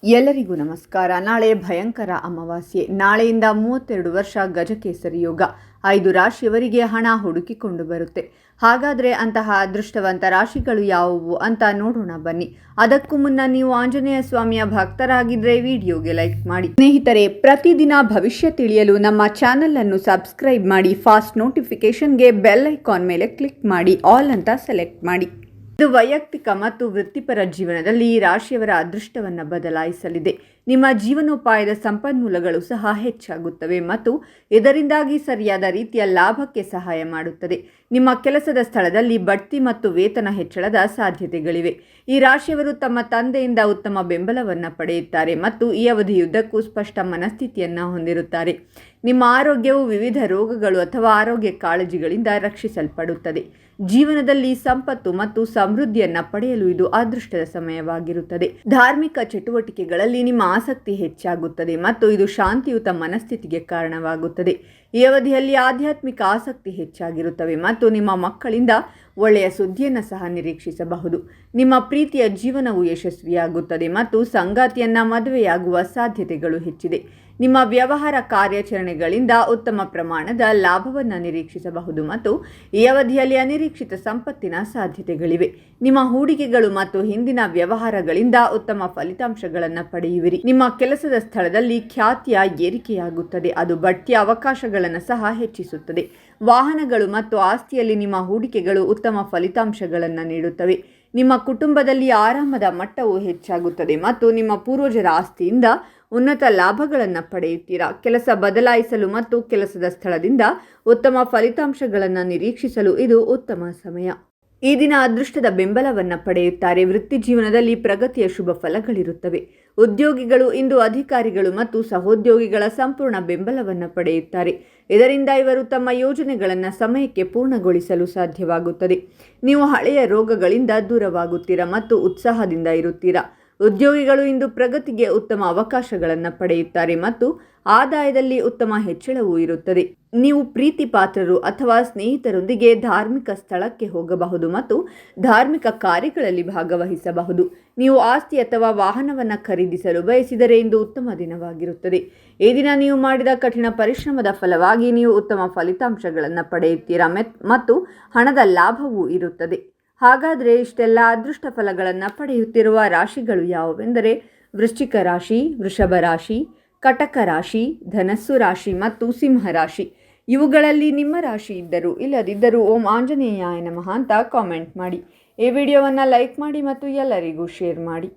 ಎಲ್ಲರಿಗೂ ನಮಸ್ಕಾರ. ನಾಳೆ ಭಯಂಕರ ಅಮಾವಾಸ್ಯೆ. ನಾಳೆಯಿಂದ 32 ವರ್ಷ ಗಜಕೇಸರಿ ಯೋಗ. 5 ರಾಶಿಯವರಿಗೆ ಹಣ ಹುಡುಕಿಕೊಂಡು ಬರುತ್ತೆ. ಹಾಗಾದರೆ ಅಂತಹ ಅದೃಷ್ಟವಂತ ರಾಶಿಗಳು ಯಾವುವು ಅಂತ ನೋಡೋಣ ಬನ್ನಿ. ಅದಕ್ಕೂ ಮುನ್ನ ನೀವು ಆಂಜನೇಯ ಸ್ವಾಮಿಯ ಭಕ್ತರಾಗಿದ್ದರೆ ವಿಡಿಯೋಗೆ ಲೈಕ್ ಮಾಡಿ. ಸ್ನೇಹಿತರೆ, ಪ್ರತಿದಿನ ಭವಿಷ್ಯ ತಿಳಿಯಲು ನಮ್ಮ ಚಾನೆಲ್ ಅನ್ನು ಸಬ್ಸ್ಕ್ರೈಬ್ ಮಾಡಿ. ಫಾಸ್ಟ್ ನೋಟಿಫಿಕೇಶನ್ಗೆ ಬೆಲ್ ಐಕಾನ್ ಮೇಲೆ ಕ್ಲಿಕ್ ಮಾಡಿ. ಆಲ್ ಅಂತ ಸೆಲೆಕ್ಟ್ ಮಾಡಿ. ಇದು ವೈಯಕ್ತಿಕ ಮತ್ತು ವೃತ್ತಿಪರ ಜೀವನದಲ್ಲಿ ಈ ರಾಶಿಯವರ ಅದೃಷ್ಟವನ್ನು ಬದಲಾಯಿಸಲಿದೆ. ನಿಮ್ಮ ಜೀವನೋಪಾಯದ ಸಂಪನ್ಮೂಲಗಳು ಸಹ ಹೆಚ್ಚಾಗುತ್ತವೆ ಮತ್ತು ಇದರಿಂದಾಗಿ ಸರಿಯಾದ ರೀತಿಯ ಲಾಭಕ್ಕೆ ಸಹಾಯ ಮಾಡುತ್ತದೆ. ನಿಮ್ಮ ಕೆಲಸದ ಸ್ಥಳದಲ್ಲಿ ಬಡ್ತಿ ಮತ್ತು ವೇತನ ಹೆಚ್ಚಳದ ಸಾಧ್ಯತೆಗಳಿವೆ. ಈ ರಾಶಿಯವರು ತಮ್ಮ ತಂದೆಯಿಂದ ಉತ್ತಮ ಬೆಂಬಲವನ್ನು ಪಡೆಯುತ್ತಾರೆ ಮತ್ತು ಈ ಅವಧಿಯುದ್ದಕ್ಕೂ ಸ್ಪಷ್ಟ ಮನಸ್ಥಿತಿಯನ್ನು ಹೊಂದಿರುತ್ತಾರೆ. ನಿಮ್ಮ ಆರೋಗ್ಯವು ವಿವಿಧ ರೋಗಗಳು ಅಥವಾ ಆರೋಗ್ಯ ಕಾಳಜಿಗಳಿಂದ ರಕ್ಷಿಸಲ್ಪಡುತ್ತದೆ. ಜೀವನದಲ್ಲಿ ಸಂಪತ್ತು ಮತ್ತು ಸಮೃದ್ಧಿಯನ್ನು ಪಡೆಯಲು ಇದು ಅದೃಷ್ಟದ ಸಮಯವಾಗಿರುತ್ತದೆ. ಧಾರ್ಮಿಕ ಚಟುವಟಿಕೆಗಳಲ್ಲಿ ನಿಮ್ಮ ಆಸಕ್ತಿ ಹೆಚ್ಚಾಗುತ್ತದೆ ಮತ್ತು ಇದು ಶಾಂತಿಯುತ ಮನಸ್ಥಿತಿಗೆ ಕಾರಣವಾಗುತ್ತದೆ. ಈ ಅವಧಿಯಲ್ಲಿ ಆಧ್ಯಾತ್ಮಿಕ ಆಸಕ್ತಿ ಹೆಚ್ಚಾಗಿರುತ್ತವೆ ಮತ್ತು ನಿಮ್ಮ ಮಕ್ಕಳಿಂದ ಒಳ್ಳೆಯ ಸುದ್ದಿಯನ್ನು ಸಹ ನಿರೀಕ್ಷಿಸಬಹುದು. ನಿಮ್ಮ ಪ್ರೀತಿಯ ಜೀವನವು ಯಶಸ್ವಿಯಾಗುತ್ತದೆ ಮತ್ತು ಸಂಗಾತಿಯನ್ನ ಮದುವೆಯಾಗುವ ಸಾಧ್ಯತೆಗಳು ಹೆಚ್ಚಿದೆ. ನಿಮ್ಮ ವ್ಯವಹಾರ ಕಾರ್ಯಾಚರಣೆಗಳಿಂದ ಉತ್ತಮ ಪ್ರಮಾಣದ ಲಾಭವನ್ನು ನಿರೀಕ್ಷಿಸಬಹುದು ಮತ್ತು ಈ ಅವಧಿಯಲ್ಲಿ ಅನಿರೀಕ್ಷಿತ ಸಂಪತ್ತಿನ ಸಾಧ್ಯತೆಗಳಿವೆ. ನಿಮ್ಮ ಹೂಡಿಕೆಗಳು ಮತ್ತು ಹಿಂದಿನ ವ್ಯವಹಾರಗಳಿಂದ ಉತ್ತಮ ಫಲಿತಾಂಶಗಳನ್ನು ಪಡೆಯುವಿರಿ. ನಿಮ್ಮ ಕೆಲಸದ ಸ್ಥಳದಲ್ಲಿ ಖ್ಯಾತಿಯ ಏರಿಕೆಯಾಗುತ್ತದೆ. ಅದು ಬಡ್ತಿಯ ಅವಕಾಶಗಳನ್ನು ಸಹ ಹೆಚ್ಚಿಸುತ್ತದೆ. ವಾಹನಗಳು ಮತ್ತು ಆಸ್ತಿಯಲ್ಲಿ ನಿಮ್ಮ ಹೂಡಿಕೆಗಳು ಉತ್ತಮ ಫಲಿತಾಂಶಗಳನ್ನು ನೀಡುತ್ತವೆ. ನಿಮ್ಮ ಕುಟುಂಬದಲ್ಲಿ ಆರಾಮದ ಮಟ್ಟವು ಹೆಚ್ಚಾಗುತ್ತದೆ ಮತ್ತು ನಿಮ್ಮ ಪೂರ್ವಜರ ಆಸ್ತಿಯಿಂದ ಉನ್ನತ ಲಾಭಗಳನ್ನು ಪಡೆಯುತ್ತೀರಾ. ಕೆಲಸ ಬದಲಾಯಿಸಲು ಮತ್ತು ಕೆಲಸದ ಸ್ಥಳದಿಂದ ಉತ್ತಮ ಫಲಿತಾಂಶಗಳನ್ನು ನಿರೀಕ್ಷಿಸಲು ಇದು ಉತ್ತಮ ಸಮಯ. ಈ ದಿನ ಅದೃಷ್ಟದ ಬೆಂಬಲವನ್ನು ಪಡೆಯುತ್ತಾರೆ. ವೃತ್ತಿ ಜೀವನದಲ್ಲಿ ಪ್ರಗತಿಯ ಶುಭ ಫಲಗಳಿರುತ್ತವೆ. ಉದ್ಯೋಗಿಗಳು ಇಂದು ಅಧಿಕಾರಿಗಳು ಮತ್ತು ಸಹೋದ್ಯೋಗಿಗಳ ಸಂಪೂರ್ಣ ಬೆಂಬಲವನ್ನು ಪಡೆಯುತ್ತಾರೆ. ಇದರಿಂದ ಇವರು ತಮ್ಮ ಯೋಜನೆಗಳನ್ನು ಸಮಯಕ್ಕೆ ಪೂರ್ಣಗೊಳಿಸಲು ಸಾಧ್ಯವಾಗುತ್ತದೆ. ನೀವು ಹಳೆಯ ರೋಗಗಳಿಂದ ದೂರವಾಗುತ್ತೀರಾ ಮತ್ತು ಉತ್ಸಾಹದಿಂದ ಇರುತ್ತೀರಾ. ಉದ್ಯೋಗಿಗಳು ಇಂದು ಪ್ರಗತಿಗೆ ಉತ್ತಮ ಅವಕಾಶಗಳನ್ನು ಪಡೆಯುತ್ತಾರೆ ಮತ್ತು ಆದಾಯದಲ್ಲಿ ಉತ್ತಮ ಹೆಚ್ಚಳವೂ ಇರುತ್ತದೆ. ನೀವು ಪ್ರೀತಿ ಪಾತ್ರರು ಅಥವಾ ಸ್ನೇಹಿತರೊಂದಿಗೆ ಧಾರ್ಮಿಕ ಸ್ಥಳಕ್ಕೆ ಹೋಗಬಹುದು ಮತ್ತು ಧಾರ್ಮಿಕ ಕಾರ್ಯಗಳಲ್ಲಿ ಭಾಗವಹಿಸಬಹುದು. ನೀವು ಆಸ್ತಿ ಅಥವಾ ವಾಹನವನ್ನು ಖರೀದಿಸಲು ಬಯಸಿದರೆ ಇಂದು ಉತ್ತಮ ದಿನವಾಗಿರುತ್ತದೆ. ಈ ದಿನ ನೀವು ಮಾಡಿದ ಕಠಿಣ ಪರಿಶ್ರಮದ ಫಲವಾಗಿ ನೀವು ಉತ್ತಮ ಫಲಿತಾಂಶಗಳನ್ನು ಪಡೆಯುತ್ತೀರಾ ಮತ್ತು ಹಣದ ಲಾಭವೂ ಇರುತ್ತದೆ. ಹಾಗಾದರೆ ಇಷ್ಟೆಲ್ಲ ಅದೃಷ್ಟ ಫಲಗಳನ್ನು ಪಡೆಯುತ್ತಿರುವ ರಾಶಿಗಳು ಯಾವುವೆಂದರೆ ವೃಶ್ಚಿಕ ರಾಶಿ, ವೃಷಭ ರಾಶಿ, ಕಟಕ ರಾಶಿ, ಧನಸ್ಸು ರಾಶಿ ಮತ್ತು ಸಿಂಹ ರಾಶಿ. ಇವುಗಳಲ್ಲಿ ನಿಮ್ಮ ರಾಶಿ ಇದ್ದರೂ ಇಲ್ಲದಿದ್ದರೂ ಓಂ ಆಂಜನೇಯಾಯ ನಮಃ ಅಂತ ಕಾಮೆಂಟ್ ಮಾಡಿ. ಈ ವಿಡಿಯೋವನ್ನು ಲೈಕ್ ಮಾಡಿ ಮತ್ತು ಎಲ್ಲರಿಗೂ ಶೇರ್ ಮಾಡಿ.